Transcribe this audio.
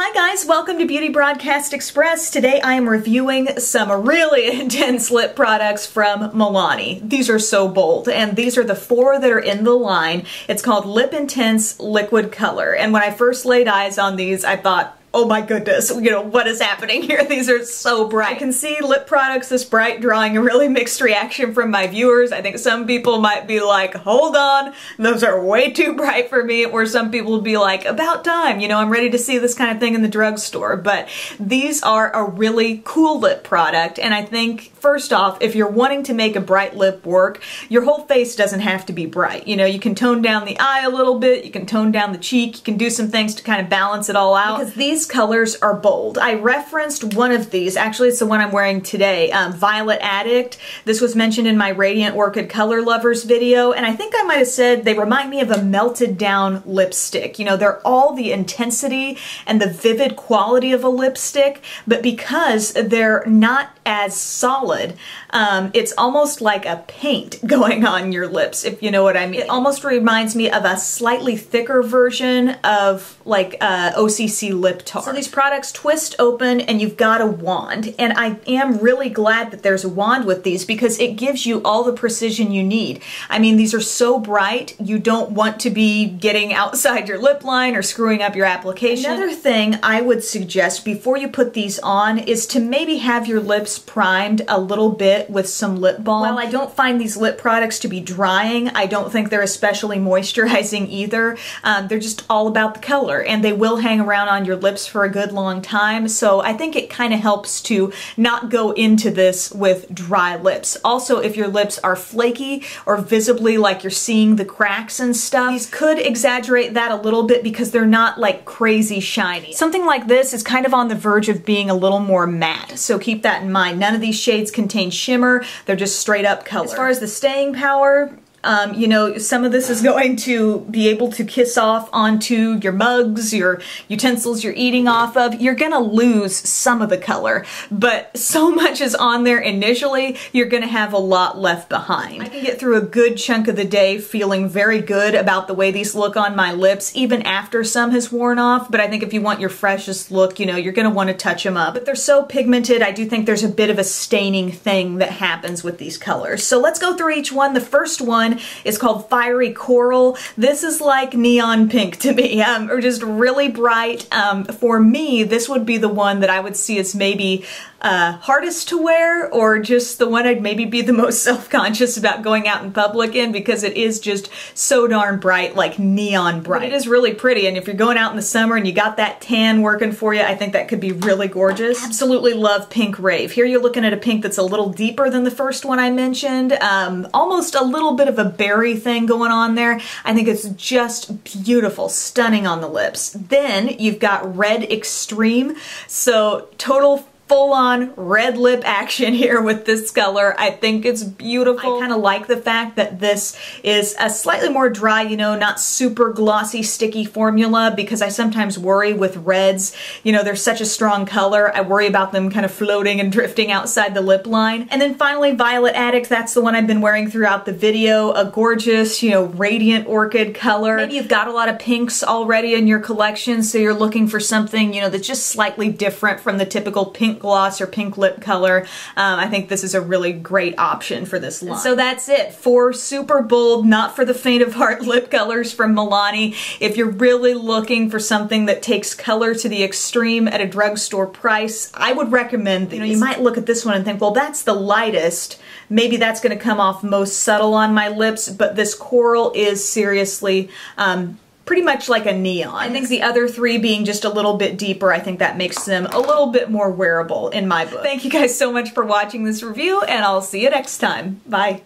Hi guys, welcome to Beauty Broadcast Express. Today I am reviewing some really intense lip products from Milani. These are so bold, and these are the 4 that are in the line. It's called Lip Intense Liquid Color, and when I first laid eyes on these, I thought, oh my goodness, what is happening here? These are so bright. I can see lip products this bright drawing a really mixed reaction from my viewers. I think some people might be like, hold on, those are way too bright for me, or some people would be like, about time, I'm ready to see this kind of thing in the drugstore. But these are a really cool lip product, and I think, first off, if you're wanting to make a bright lip work, your whole face doesn't have to be bright. You can tone down the eye a little bit, you can tone down the cheek, you can do some things to kind of balance it all out, because these colors are bold. I referenced one of these, actually it's the one I'm wearing today, Violet Addict. This was mentioned in my Radiant Orchid Color Lovers video, and I think I might have said they remind me of a melted down lipstick. They're all the intensity and the vivid quality of a lipstick, but because they're not as solid, it's almost like a paint going on your lips, if you know what I mean. It almost reminds me of a slightly thicker version of like OCC lip tar. So these products twist open and you've got a wand, and I am really glad that there's a wand with these because it gives you all the precision you need. I mean, these are so bright, you don't want to be getting outside your lip line or screwing up your application. Another thing I would suggest before you put these on is to maybe have your lips primed a little bit with some lip balm. While I don't find these lip products to be drying, I don't think they're especially moisturizing either. They're just all about the color, and they will hang around on your lips for a good long time, so I think it kind of helps to not go into this with dry lips. Also, if your lips are flaky or visibly like you're seeing the cracks and stuff, these could exaggerate that a little bit because they're not like crazy shiny. Something like this is kind of on the verge of being a little more matte, so keep that in mind. None of these shades contain shimmer, they're just straight up color. As far as the staying power, some of this is going to be able to kiss off onto your mugs, your utensils you're eating off of. You're gonna lose some of the color, but so much is on there initially, you're gonna have a lot left behind. I can get through a good chunk of the day feeling very good about the way these look on my lips, even after some has worn off, but I think if you want your freshest look, you're gonna want to touch them up. But they're so pigmented, I do think there's a bit of a staining thing that happens with these colors. So let's go through each one. The first one is called Fiery Coral. This is like neon pink to me, or just really bright. For me, this would be the one that I would see as maybe hardest to wear, or just the one I'd maybe be the most self-conscious about going out in public in, because it is just so darn bright, like neon bright. But it is really pretty, and if you're going out in the summer and you got that tan working for you, I think that could be really gorgeous. Absolutely love Pink Rave. Here you're looking at a pink that's a little deeper than the first one I mentioned, almost a little bit of a berry thing going on there. I think it's just beautiful, stunning on the lips. Then you've got Red Extreme, so total full-on red lip action here with this color. I think it's beautiful. I kind of like the fact that this is a slightly more dry, not super glossy, sticky formula, because I sometimes worry with reds, they're such a strong color. I worry about them kind of floating and drifting outside the lip line. And then finally, Violet Addict, that's the one I've been wearing throughout the video. A gorgeous, radiant orchid color. Maybe you've got a lot of pinks already in your collection, so you're looking for something, that's just slightly different from the typical pink gloss or pink lip color. I think this is a really great option for this line. So that's it. 4 super bold, not for the faint of heart lip colors from Milani. If you're really looking for something that takes color to the extreme at a drugstore price, I would recommend these. You might look at this one and think, well, that's the lightest. Maybe that's going to come off most subtle on my lips, but this coral is seriously pretty much like a neon. I think the other 3 being just a little bit deeper, I think that makes them a little bit more wearable in my book. Thank you guys so much for watching this review, and I'll see you next time. Bye.